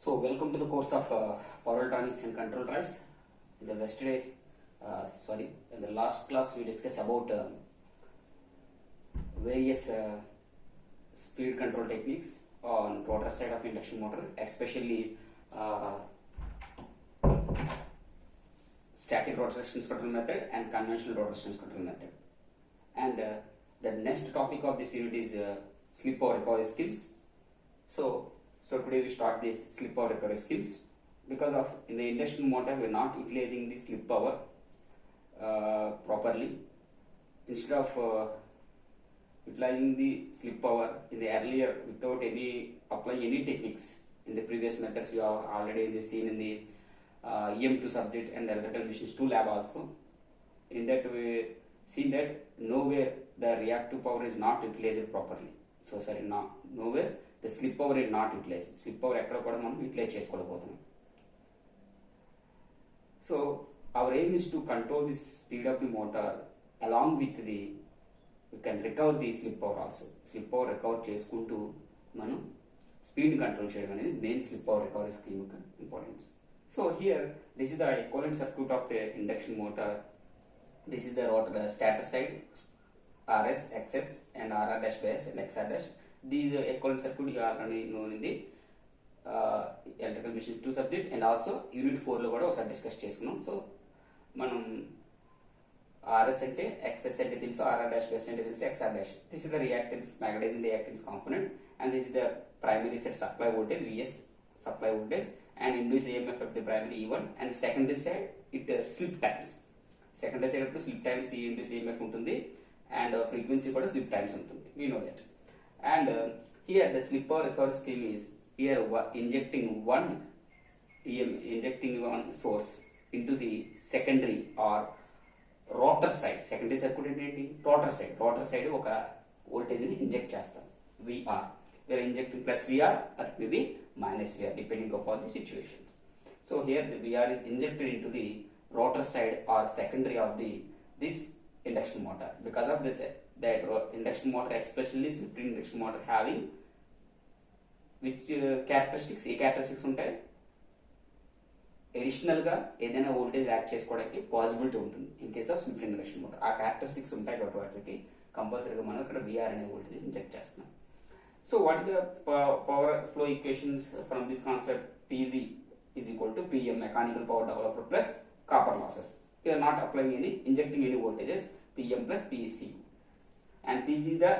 So, welcome to the course of Power Electronics and Control Drives. In the last class we discussed about various speed control techniques on rotor side of induction motor, especially static rotor resistance control method and conventional rotor resistance control method. And the next topic of this unit is slip power recovery schemes. So today we start this slip power recovery schemes because of in the induction motor we are not utilizing the slip power properly. Instead of utilizing the slip power in the earlier without applying any techniques in the previous methods, we have already seen in the EM2 subject and electrical machines 2 lab also. In that we see that nowhere the reactive power is not utilized properly. Nowhere the slip power is not utilized. Slip power ekkada kuda manam utilize chesukodabothunam. So our aim is to control the speed of the motor along with the we can recover the slip power also. Slip power recover చేసుకుంటూ మనం speed control చేయడం అనేది main slip power recovery scheme యొక్క importance. So here this is the equivalent circuit of a induction motor. This is the rotor stator side RS, XS and RR dash by S and XR dash. These equivalent circuit you are already known in the electrical machine 2 subject and also unit 4 లో కూడా ఒకసారి discuss చేసుకున్నాం. So మనం RS అంటే XS అంటే తెలుసు, RR dash by S అంటే తెలుసు, XR dash. This is the reactance, magnetizing reactance component, and this is the primary side supply voltage VS supply voltage and induced EMF of the primary E1 and secondary side it slip times. Secondary side అప్పుడు slip times E induced EMF ఉంటుంది and frequency కూడా slip times ఉంటుంది. We know that. And here the slip power recovery scheme is here injecting one source into the secondary or rotor side. Secondary side కూడా ఏంటి? rotor side ఒక voltage ని inject చేస్తాం. VR. We are injecting plus VR or maybe minus VR depending upon the situations. So here the VR is injected into the rotor side or secondary of this induction motor. Because of this, that induction motor, especially split induction motor, having which characteristics? A characteristics ఉంటాయి? Additional గా ఏదైనా voltage act చేసుకోవడానికి possibility ఉంటుంది in case of slip induction motor. ఆ characteristics ఉంటాయి కాబట్టి వాటికి కంపల్సరీగా మనం ఇక్కడ విఆర్ అనే వోల్టేజ్ ఇంజెక్ట్ చేస్తున్నాం. So what is the power flow equations from this concept? PG is equal to PM mechanical power developer plus copper losses. We are not applying injecting any voltages. PM plus PECU, and PC is the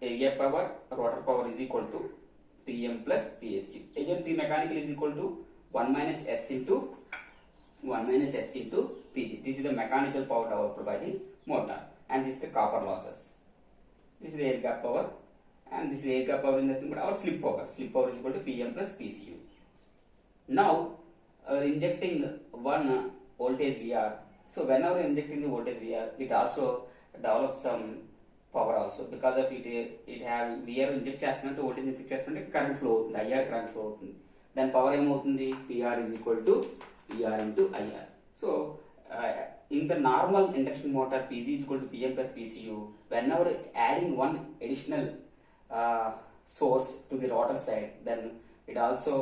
area power, rotor power is equal to PM plus PSU. Again P mechanical is equal to 1 minus S into PG. This is the mechanical power developed by the motor, and this is the copper losses. This is the air gap power, and this is air gap power is nothing but our slip power. Slip power is equal to PM plus PCU. Now injecting one voltage VR. So whenever injecting the voltage VR, it also develops some power also because of it have VR inject చేస్తున్నట్టు voltage inject చేస్తుంటే current flow అవుతుంది, IR current flow అవుతుంది. Then power ఏమవుతుంది? PR is equal to VR into IR. So in the normal induction motor, PG is equal to PM plus PCU. Whenever adding one additional source to the rotor side, then it also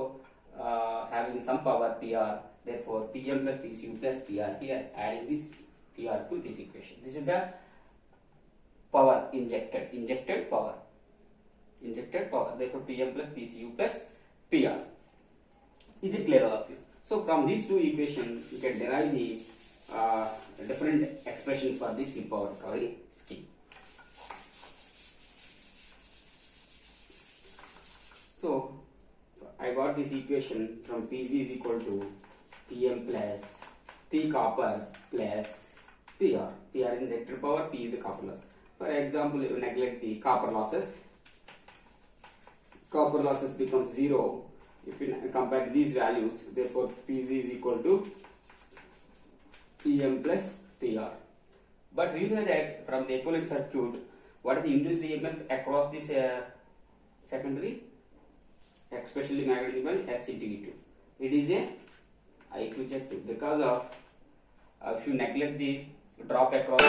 having some power PR. Therefore, PM plus PCU plus PR, here adding this PR to this equation. This is the power injected power. Therefore, PM plus PCU plus PR. Is it clear all of you? So, from these two equations, you can derive the different expression for this slip power recovery scheme. So, I got this equation from PG is equal to PM plus P copper plus PR. PR is injected power, P is the copper loss. For example, if you neglect the copper losses becomes 0 if you compare these values. Therefore, PG is equal to PM plus PR. But we know that from the equivalent circuit, what is the induced EMF across this secondary, especially magnetic band SCTV2? It is a I2 jet because of if you neglect the drop across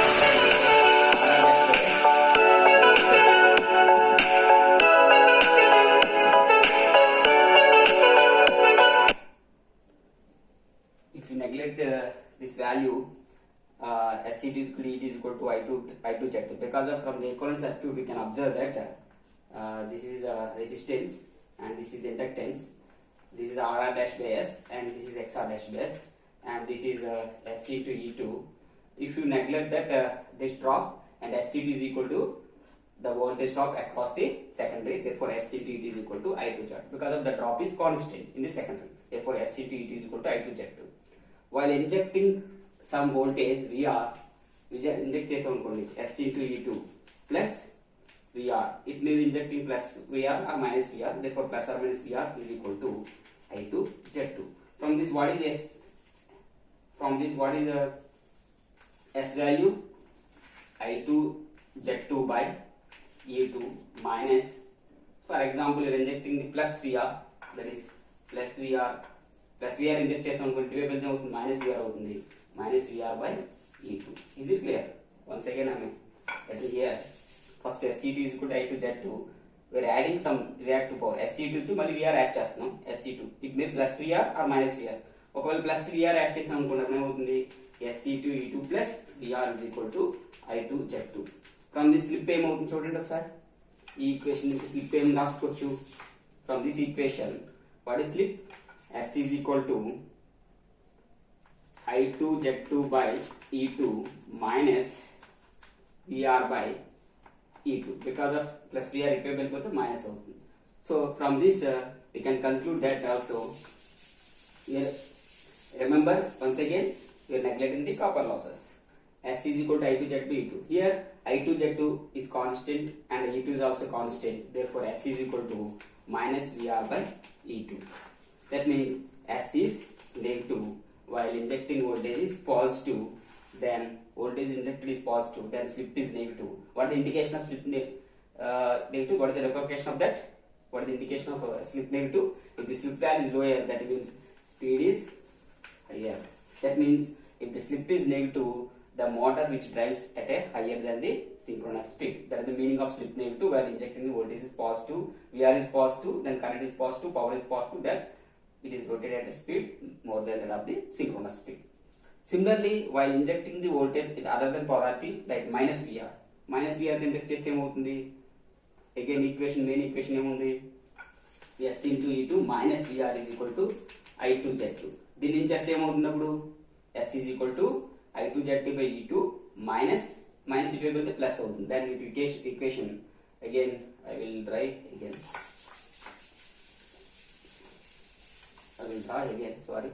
neglect this value SC2 is equal to ET is equal to I2 Z2, because of from the equivalent circuit we can observe that this is resistance and this is the inductance, this is RR dash by S and this is XR dash by S, and this is SC to E2. If you neglect that this drop, and SC2 is equal to the voltage drop across the secondary, therefore SC2 is equal to I2 Z2, because of the drop is constant in the secondary, therefore SC2 is equal to I2 Z2. While injecting some voltage VR, inject చేసాం అనుకోండి SC into E2 plus VR, it may be injecting plus VR or minus VR, therefore plus or minus VR is equal to I2 Z2. From this what is S? From this what is the S value? I2 Z2 by E2 minus, for example you are injecting the plus VR, that is plus VR inject చేసాం అనుకోండి divide అయితే అవుతుంది minus VR అవుతుంది, minus VR by E2. Is it clear? Once again I mean that is here first SC2 is equal to I2 Z2, we are adding some reactive power SC2 కి మళ్ళీ VR add చేస్తున్నాం SC2, it may plus VR or minus VR. ఒకవేళ plus VR add చేసాం అనుకోండి ఏమవుతుంది SC2 E2 plus VR is equal to I2 Z2. From this slip ఏమవుతుంది చూడండి ఒకసారి, ఈ ఈక్వేషన్ నుంచి స్లిప్ ఏం రాసుకోవచ్చు. From this equation what is slip? S is equal to I2 Z2 by E2 minus VR by E2, because of plus VR ఇక్కడ వెళ్ళిపోతే minus అవుతుంది. So from this we can conclude that also. Here, remember once again we are neglecting the copper losses. S is equal to I2 Z2 E2. Here I2 Z2 is constant and E2 is also constant, therefore S is equal to minus VR by E2. That means S is negative while injecting voltage is positive, then voltage injected is positive, then slip is negative. What is the indication of slip negative? What is the replication of that? What is the indication of slip negative? If the slip value is lower, that means speed is higher. That means if the slip is negative, the motor which drives at a higher than the synchronous speed. That is the meaning of slip negative, where injecting the voltage is positive, VR is positive, then current is positive, power is positive, then it is rotated at a speed more than that of the synchronous speed. Similarly, while injecting the voltage other than polarity, like minus VR inject చేస్తే ఏమవుతుంది? Again main equation ఏముంది? S into E2 minus VR is equal to I2 Z2. దీని నుంచి S ఏమవుతుంది అప్పుడు? S is equal to I2 Z2 by E2 minus ఇటు వెళ్తే plus అవుతుంది. Then equation again I will draw again, sorry.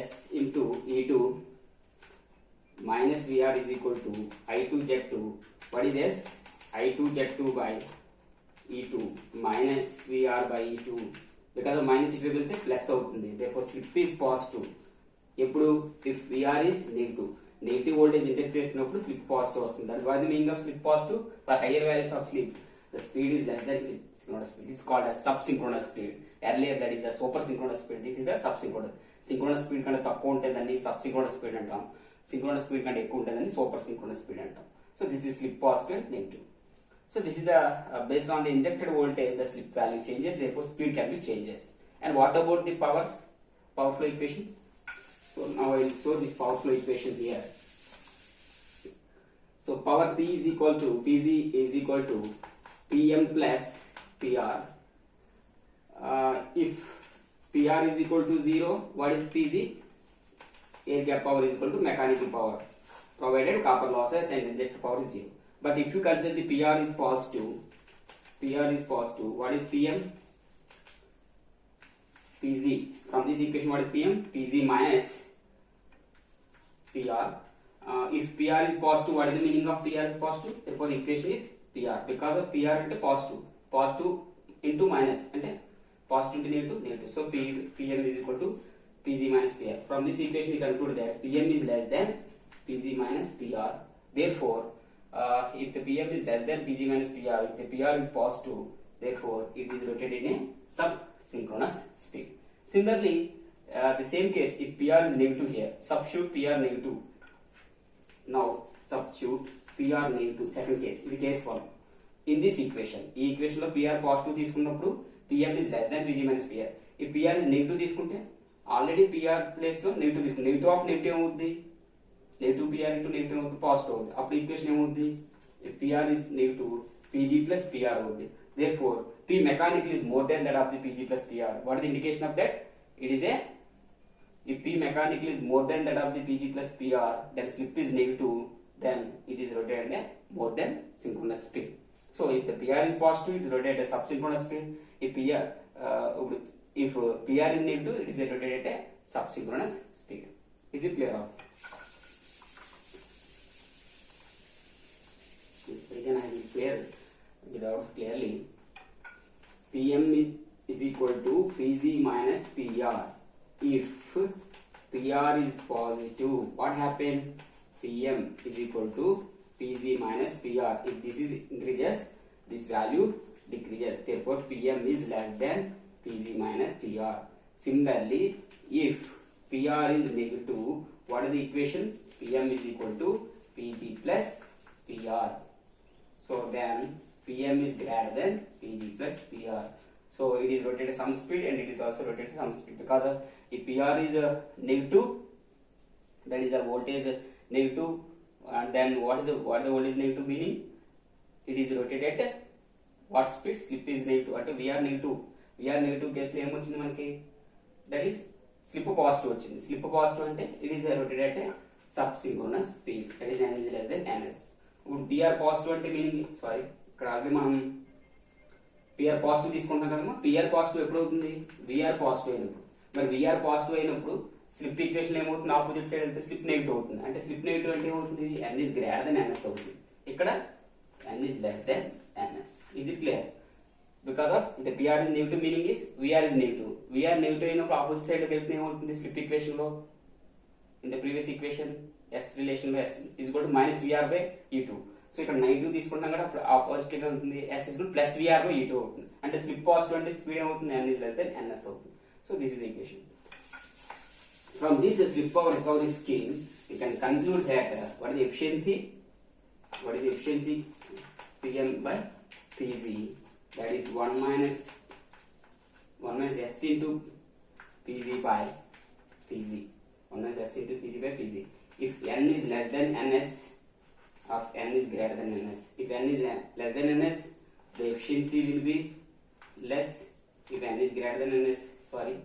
S into E2 minus VR is equal to I2 Z2. What is S? I2 Z2 by E2 minus VR by E2. Because of minus ఇటు వెళ్తే plus అవుతుంది, therefore slip is positive. ఎప్పుడు if VR is negative voltage inject చేసినప్పుడు slip positive వస్తుంది. That is the meaning of slip positive. For higher values of slip, the speed is less than synchronous speed. It's called as subsynchronous speed. Earlier that is the super synchronous speed. This is the subsynchronous. Synchronous speed కంటే తక్కువ ఉంటే దాన్ని subsynchronous speed అంటాం. Synchronous speed కంటే ఎక్కువ ఉంటే దాన్ని super synchronous speed అంటాం. So this is slip positive, negative. So this is the based on the injected voltage, the slip value changes. Therefore speed can be changes. And what about the power flow equation? So now I will show this power flow equation here. So power P is equal to Pg is equal to Pm plus Pr. If Pr is equal to 0, what is Pg? Air gap power is equal to mechanical power, provided copper losses and injected power is 0. But if you consider the Pr is positive, what is Pm? Pg. From this equation, what is Pm? Pg minus Pr. If Pr is positive, what is the meaning of Pr is positive? Therefore, equation is Pr. Because of Pr into positive into minus, and positive into negative. So Pm is equal to Pg minus Pr. From this equation, we conclude that Pm is less than Pg minus Pr. Therefore, if the Pm is less than Pg minus Pr, if the Pr is positive, therefore it is rotated in a subsynchronous speed. Similarly, the same case, if Pr is negative here, substitute Pr negative. Now substitute Pr negative. Second case, in case 1. In this equation, ఈ equation లో Pr positive తీసుకున్నప్పుడు Pm is less than Pg minus Pr. If Pr is negative తీసుకుంటే already PR place లో negative తీసుకుంది. Negative of negative ఏమవుద్ది, negative PR into negative అవుతుంది, positive అవుతుంది. అప్పుడు ఈక్వేషన్ ఏమవుద్ది, PR is negative, PG plus PR అవుద్ది. Therefore, P mechanical is more than that of the PG plus PR. What is the indication of that? It is a, if P mechanical is more than that of the PG plus PR, then slip is negative, then it is rotated at more than synchronous speed. So, if the PR is positive, it is rotated at subsynchronous speed. If PR is negative, it is rotated at subsynchronous speed. Is it clear? Again, I will clear the doubts clearly. PM is equal to PG minus PR. If PR is positive, what happened? PM is equal to PG minus PR. If this is increases, this value decreases. Therefore, PM is less than PG minus PR. Similarly, if PR is negative, what is the equation? PM is equal to PG plus PR. So then PM is greater than PG plus PR. So it is rotated some speed and it is also rotated some speed, because of if PR is negative, that is the voltage negative, and then what is the voltage negative meaning? It is rotated at what speed? Slip is negative. At VR negative case lo em vachindi manaki, that is slip positive vachindi. Slip positive ante it is rotated at subsynchronous speed, that is n is less than ns. ఇప్పుడు PR positive అంటే meaning, sorry ఇక్కడ already మనం PR positive తీసుకుంటాం కదమ్మా. PR positive ఎప్పుడు అవుతుంది, VR positive అయినప్పుడు. మరి విఆర్ పాజిటివ్ అయినప్పుడు స్లిప్ ఈక్వేషన్ ఏమవుతుంది, ఆపోజిట్ సైడ్ వెళ్తే స్లిప్ నెగిటివ్ అవుతుంది. అంటే స్లిప్ నెగిటివ్ అంటే ఏమవుతుంది, n is greater than ns అవుతుంది. ఇక్కడ n is less than ns. Is it clear? Because of the PR is negative, meaning is VR is negative. VR negative అయినప్పుడు opposite side వెళ్తే ఏమవుతుంది, slip equation లో in the previous equation s relation లో s is equal to minus VR by E2. So ఇక్కడ negative తీసుకుంటాం కదా, అప్పుడు opposite గా ఉంటుంది, s is equal to plus VR by E2 అవుతుంది. అంటే స్లిప్ పాజిటివ్ అంటే స్పీడ్ ఏమవుతుంది, n is less than ns అవుతుంది. So this is the equation. From this slip power recovery scheme, we can conclude that what is the efficiency PM by PG, that is 1 minus s into PG by PG. 1 minus s into PG by PG. If n is less than ns, of n is greater than ns. If n is less than ns, the efficiency will be less. If n is greater than ns, sorry,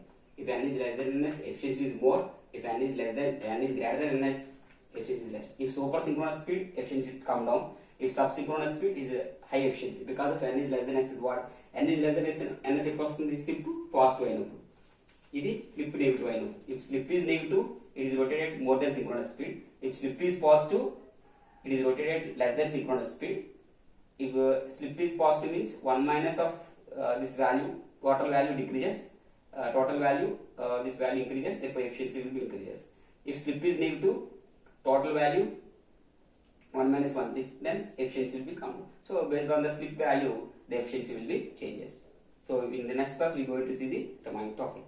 if n is less than ns, efficiency is more. If n is greater than ns, efficiency is less. If super synchronous speed, efficiency come down. If subsynchronous speed is high efficiency, because of n is less than s is what, n is less than ns equals to the slip positive అయినప్పుడు, ఇది slip negative అయినప్పుడు. If slip is negative, it is rotated more than synchronous speed. If slip is positive, it is rotated less than synchronous speed. If slip is positive means 1 minus of this value, total value decreases, this value increases, therefore efficiency will be increases. If slip is negative, total value 1 minus 1, this then efficiency will be come. So based on the slip value, the efficiency will be changes. So in the next class we are going to see the remaining topic.